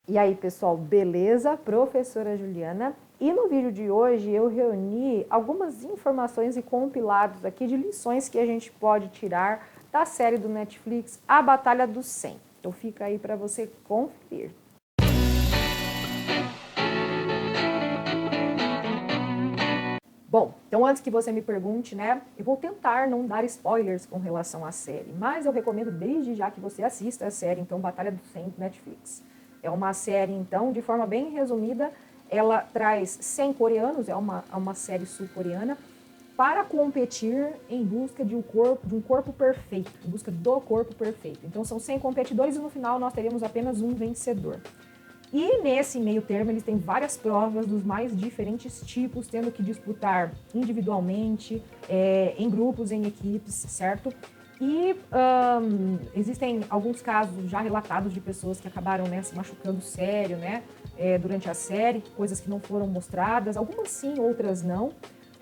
E aí, pessoal, beleza? Professora Juliana. E no vídeo de hoje eu reuni algumas informações e compilados aqui de lições que a gente pode tirar da série do Netflix A Batalha dos 100. Então fica aí para você conferir. Bom, então antes que você me pergunte, né, eu vou tentar não dar spoilers com relação à série, mas eu recomendo desde já que você assista a série, então, Batalha dos 100 do Netflix. É uma série, então, de forma bem resumida, ela traz 100 coreanos, é uma série sul-coreana, para competir em busca de um corpo perfeito, em busca do corpo perfeito. Então são 100 competidores e no final nós teremos apenas um vencedor. E nesse meio termo eles têm várias provas dos mais diferentes tipos, tendo que disputar individualmente, em grupos, em equipes, certo? E existem alguns casos já relatados de pessoas que acabaram, né, se machucando sério, né, durante a série, coisas que não foram mostradas, algumas sim, outras não.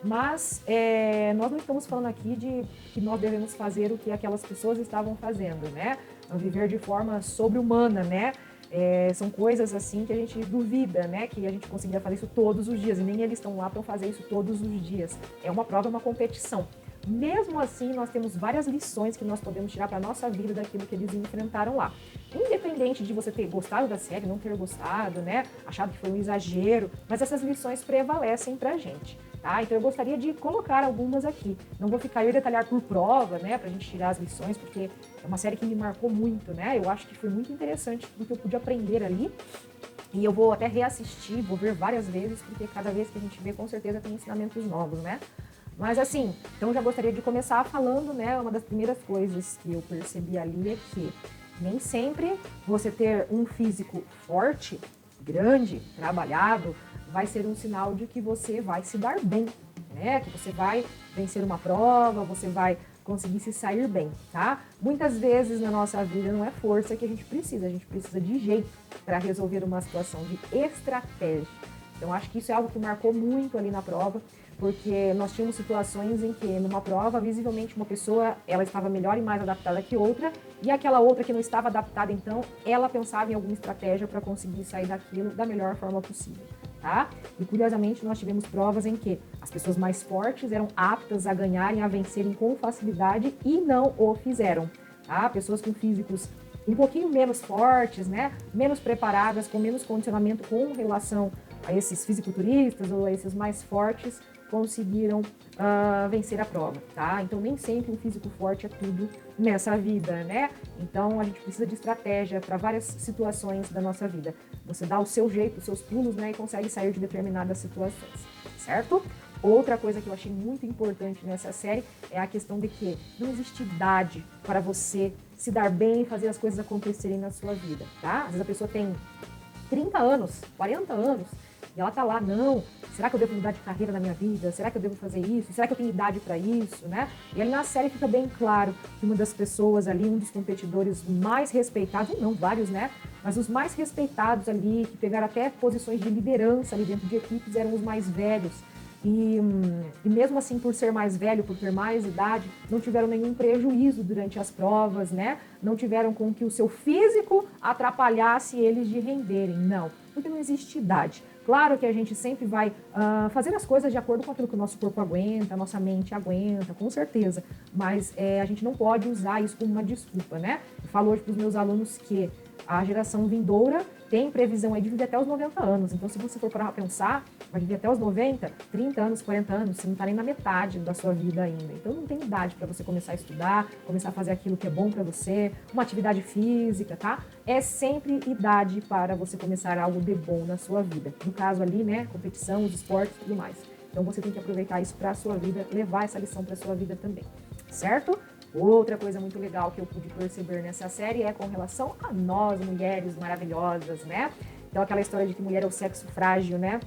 Mas nós não estamos falando aqui de que nós devemos fazer o que aquelas pessoas estavam fazendo, né? Viver de forma sobre-humana, né? São coisas assim que a gente duvida, né? Que a gente conseguiria fazer isso todos os dias, e nem eles estão lá para fazer isso todos os dias. É uma prova, é uma competição. Mesmo assim, nós temos várias lições que nós podemos tirar para a nossa vida daquilo que eles enfrentaram lá. Independente de você ter gostado da série, não ter gostado, né? Achado que foi um exagero, mas essas lições prevalecem para a gente. Tá? Então eu gostaria de colocar algumas aqui. Não vou ficar eu detalhar por prova, né, pra gente tirar as lições, porque é uma série que me marcou muito, né? Eu acho que foi muito interessante o que eu pude aprender ali. E eu vou até reassistir, vou ver várias vezes, porque cada vez que a gente vê, com certeza tem ensinamentos novos, né? Mas assim, então eu já gostaria de começar falando, né, uma das primeiras coisas que eu percebi ali é que nem sempre você ter um físico forte, grande, trabalhado, vai ser um sinal de que você vai se dar bem, né? Que você vai vencer uma prova, você vai conseguir se sair bem, tá? Muitas vezes na nossa vida não é força que a gente precisa de jeito para resolver uma situação, de estratégia. Então acho que isso é algo que marcou muito ali na prova, porque nós tínhamos situações em que numa prova, visivelmente uma pessoa, ela estava melhor e mais adaptada que outra, e aquela outra que não estava adaptada, então, ela pensava em alguma estratégia para conseguir sair daquilo da melhor forma possível. Tá? E curiosamente nós tivemos provas em que as pessoas mais fortes eram aptas a ganharem, a vencerem com facilidade e não o fizeram. Tá? Pessoas com físicos um pouquinho menos fortes, né? Menos preparadas, com menos condicionamento com relação a esses fisiculturistas ou a esses mais fortes, conseguiram vencer a prova, tá? Então nem sempre um físico forte é tudo nessa vida, né? Então a gente precisa de estratégia para várias situações da nossa vida. Você dá o seu jeito, os seus pulos, né, e consegue sair de determinadas situações, certo? Outra coisa que eu achei muito importante nessa série é a questão de que não existe idade para você se dar bem e fazer as coisas acontecerem na sua vida, tá? Às vezes a pessoa tem 30 anos, 40 anos, e ela tá lá, não, será que eu devo mudar de carreira na minha vida? Será que eu devo fazer isso? Será que eu tenho idade para isso, né? E ali na série fica bem claro que uma das pessoas ali, um dos competidores mais respeitados, não vários, né? Mas os mais respeitados ali, que pegaram até posições de liderança ali dentro de equipes, eram os mais velhos. E mesmo assim, por ser mais velho, por ter mais idade, não tiveram nenhum prejuízo durante as provas, né? Não tiveram com que o seu físico atrapalhasse eles de renderem, não. Porque não existe idade. Claro que a gente sempre vai fazer as coisas de acordo com aquilo que o nosso corpo aguenta, a nossa mente aguenta, com certeza. Mas a gente não pode usar isso como uma desculpa, né? Eu falo hoje para os meus alunos que a geração vindoura tem previsão aí de viver até os 90 anos. Então, se você for parar pra pensar, vai viver até os 90, 30 anos, 40 anos, você não está nem na metade da sua vida ainda. Então, não tem idade para você começar a estudar, começar a fazer aquilo que é bom para você, uma atividade física, tá? É sempre idade para você começar algo de bom na sua vida. No caso ali, né, competição, os esportes e tudo mais. Então, você tem que aproveitar isso para a sua vida, levar essa lição para a sua vida também, certo? Outra coisa muito legal que eu pude perceber nessa série é com relação a nós, mulheres maravilhosas, né? Então, aquela história de que mulher é o sexo frágil, né?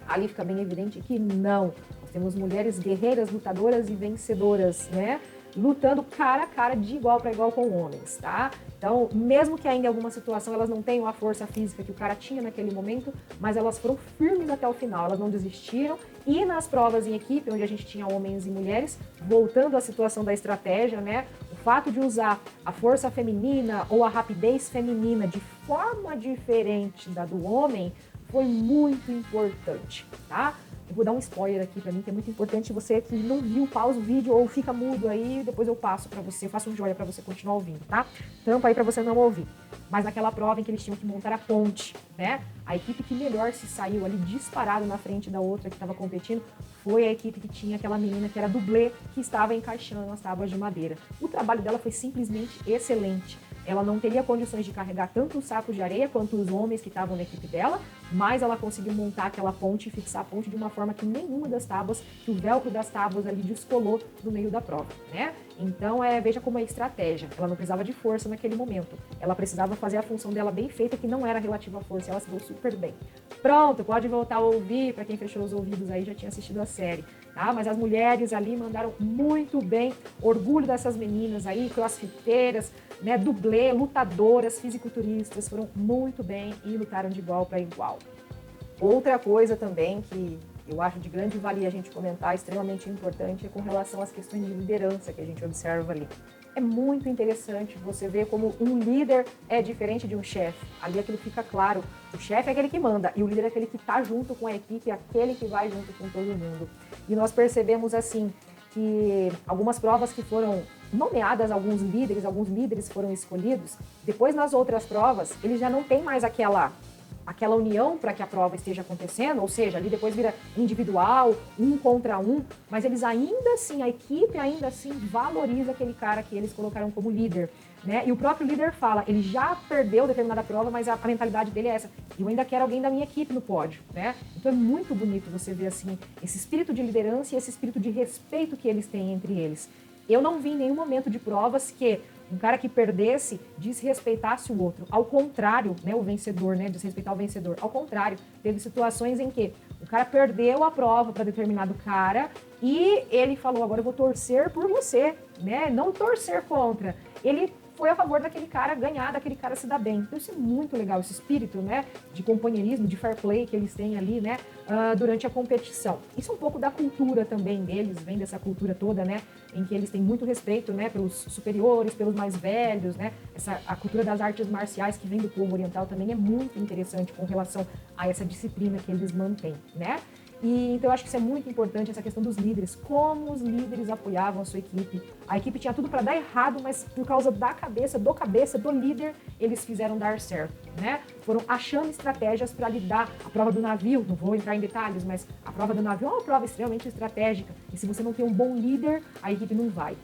Ali fica bem evidente que não. Nós temos mulheres guerreiras, lutadoras e vencedoras, né? Lutando cara a cara, de igual para igual com homens, tá? Então, mesmo que ainda em alguma situação elas não tenham a força física que o cara tinha naquele momento, mas elas foram firmes até o final, elas não desistiram. E nas provas em equipe, onde a gente tinha homens e mulheres, voltando à situação da estratégia, né? O fato de usar a força feminina ou a rapidez feminina de forma diferente da do homem foi muito importante, tá? Eu vou dar um spoiler aqui pra mim, que é muito importante. Você que não viu, pausa o vídeo ou fica mudo aí, depois eu passo pra você, faço um joinha pra você continuar ouvindo, tá? Tampa aí pra você não ouvir. Mas naquela prova em que eles tinham que montar a ponte, né? A equipe que melhor se saiu ali disparado na frente da outra que estava competindo foi a equipe que tinha aquela menina que era dublê, que estava encaixando as tábuas de madeira. O trabalho dela foi simplesmente excelente. Ela não teria condições de carregar tanto os sacos de areia quanto os homens que estavam na equipe dela, mas ela conseguiu montar aquela ponte e fixar a ponte de uma forma que nenhuma das tábuas, que o velcro das tábuas ali descolou no meio da prova, né? Então, veja como é estratégia. Ela não precisava de força naquele momento. Ela precisava fazer a função dela bem feita, que não era relativa à força. Ela se deu super bem. Pronto, pode voltar a ouvir, para quem fechou os ouvidos aí, já tinha assistido a série, tá? Mas as mulheres ali mandaram muito bem. Orgulho dessas meninas aí, crossfiteiras, né, dublê, lutadoras, fisiculturistas, foram muito bem e lutaram de igual para igual. Outra coisa também que eu acho de grande valia a gente comentar, extremamente importante, é com relação às questões de liderança que a gente observa ali. É muito interessante você ver como um líder é diferente de um chefe. Ali aquilo fica claro. O chefe é aquele que manda e o líder é aquele que está junto com a equipe, aquele que vai junto com todo mundo. E nós percebemos assim que algumas provas que foram nomeadas, alguns líderes foram escolhidos, depois nas outras provas eles já não tem mais aquela união para que a prova esteja acontecendo, ou seja, ali depois vira individual, um contra um, mas eles ainda assim, a equipe ainda assim valoriza aquele cara que eles colocaram como líder, né? E o próprio líder fala, ele já perdeu determinada prova, mas a mentalidade dele é essa, eu ainda quero alguém da minha equipe no pódio, né? Então é muito bonito você ver assim, esse espírito de liderança e esse espírito de respeito que eles têm entre eles. Eu não vi em nenhum momento de provas que um cara que perdesse desrespeitasse o outro. Ao contrário, né, o vencedor, né, desrespeitar o vencedor. Ao contrário, teve situações em que o cara perdeu a prova para determinado cara e ele falou, agora eu vou torcer por você, né, não torcer contra. Ele foi a favor daquele cara ganhar, daquele cara se dar bem. Então isso é muito legal, esse espírito, né, de companheirismo, de fair play que eles têm ali, né, durante a competição. Isso é um pouco da cultura também deles, vem dessa cultura toda, né, em que eles têm muito respeito, né, pelos superiores, pelos mais velhos, né, a cultura das artes marciais que vem do povo oriental também é muito interessante com relação a essa disciplina que eles mantêm, né. E, então eu acho que isso é muito importante, essa questão dos líderes, como os líderes apoiavam a sua equipe. A equipe tinha tudo para dar errado, mas por causa da cabeça, do líder, eles fizeram dar certo, né? Foram achando estratégias para lidar. A prova do navio, não vou entrar em detalhes, mas a prova do navio é uma prova extremamente estratégica. E se você não tem um bom líder, a equipe não vai.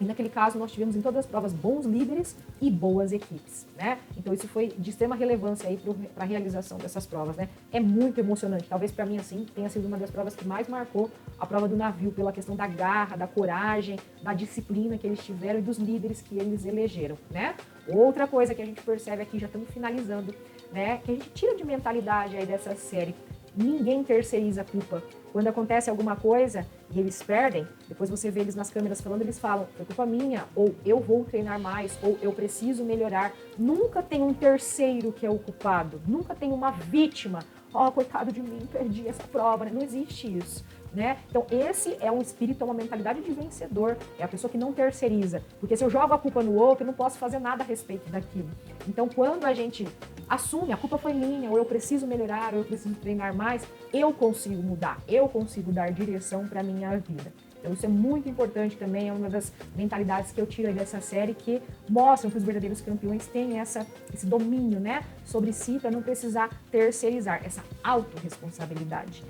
E naquele caso, nós tivemos em todas as provas bons líderes e boas equipes, né? Então isso foi de extrema relevância aí para a realização dessas provas, né? É muito emocionante. Talvez para mim, assim, tenha sido uma das provas que mais marcou a prova do navio, pela questão da garra, da coragem, da disciplina que eles tiveram e dos líderes que eles elegeram, né? Outra coisa que a gente percebe aqui, já estamos finalizando, né? Que a gente tira de mentalidade aí dessa série. Ninguém terceiriza a culpa. Quando acontece alguma coisa e eles perdem, depois você vê eles nas câmeras falando, eles falam, foi culpa minha, ou eu vou treinar mais, ou eu preciso melhorar. Nunca tem um terceiro que é o culpado, nunca tem uma vítima. Ó, coitado de mim, perdi essa prova, né? Não existe isso, né? Então esse é um espírito, é uma mentalidade de vencedor, é a pessoa que não terceiriza, porque se eu jogo a culpa no outro, eu não posso fazer nada a respeito daquilo. Então quando a gente assume, a culpa foi minha, ou eu preciso melhorar, ou eu preciso treinar mais, eu consigo mudar, eu consigo dar direção para a minha vida. Então isso é muito importante também, é uma das mentalidades que eu tiro aí dessa série, que mostram que os verdadeiros campeões têm esse domínio, né, sobre si, para não precisar terceirizar, essa autorresponsabilidade.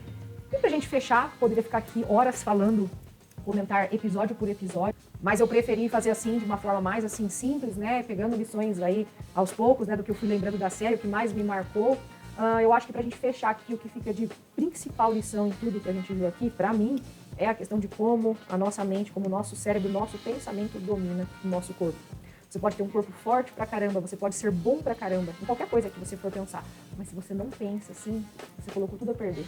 E pra gente fechar, poderia ficar aqui horas falando, comentar episódio por episódio, mas eu preferi fazer assim, de uma forma mais assim simples, né, pegando lições aí aos poucos, né, do que eu fui lembrando da série, o que mais me marcou. Eu acho que pra gente fechar aqui, o que fica de principal lição em tudo que a gente viu aqui, pra mim, é a questão de como a nossa mente, como o nosso cérebro, o nosso pensamento domina o nosso corpo. Você pode ter um corpo forte pra caramba, você pode ser bom pra caramba, em qualquer coisa que você for pensar. Mas se você não pensa assim, você colocou tudo a perder.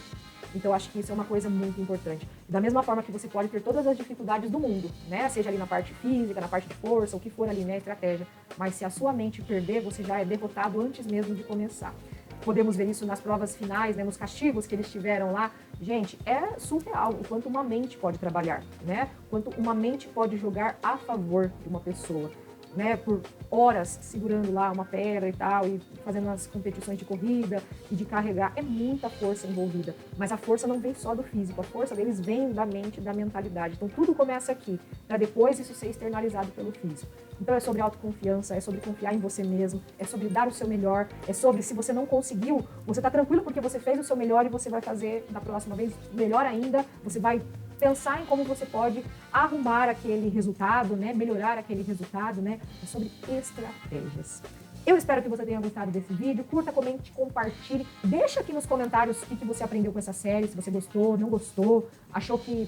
Então, acho que isso é uma coisa muito importante. Da mesma forma que você pode ter todas as dificuldades do mundo, né? Seja ali na parte física, na parte de força, o que for ali, né? Estratégia. Mas se a sua mente perder, você já é derrotado antes mesmo de começar. podemos ver isso nas provas finais, né, nos castigos que eles tiveram lá. Gente, é surreal o quanto uma mente pode trabalhar, né? O quanto uma mente pode jogar a favor de uma pessoa, né? Por horas segurando lá uma pedra e tal, e fazendo as competições de corrida e de carregar. É muita força envolvida. Mas a força não vem só do físico, a força deles vem da mente e da mentalidade. Então tudo começa aqui, para depois isso ser externalizado pelo físico. Então é sobre autoconfiança, é sobre confiar em você mesmo, é sobre dar o seu melhor, é sobre, se você não conseguiu, você está tranquilo porque você fez o seu melhor e você vai fazer da próxima vez melhor ainda, você vai pensar em como você pode arrumar aquele resultado, né? Melhorar aquele resultado, né? É sobre estratégias. Eu espero que você tenha gostado desse vídeo. Curta, comente, compartilhe. Deixa aqui nos comentários o que você aprendeu com essa série, se você gostou, não gostou, achou que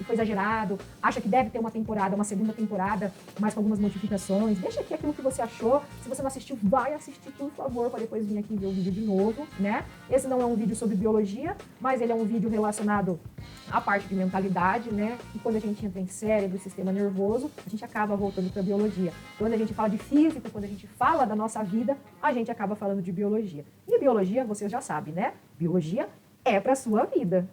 foi exagerado, acha que deve ter uma temporada, uma segunda temporada, mas com algumas modificações. Deixa aqui aquilo que você achou. Se você não assistiu, vai assistir, por favor, para depois vir aqui ver o vídeo de novo, né? Esse não é um vídeo sobre biologia, mas ele é um vídeo relacionado à parte de mentalidade, né? E quando a gente entra em cérebro e sistema nervoso, a gente acaba voltando para a biologia. Quando a gente fala de física, quando a gente fala da nossa vida, a gente acaba falando de biologia. E biologia, você já sabe, né? Biologia é para sua vida.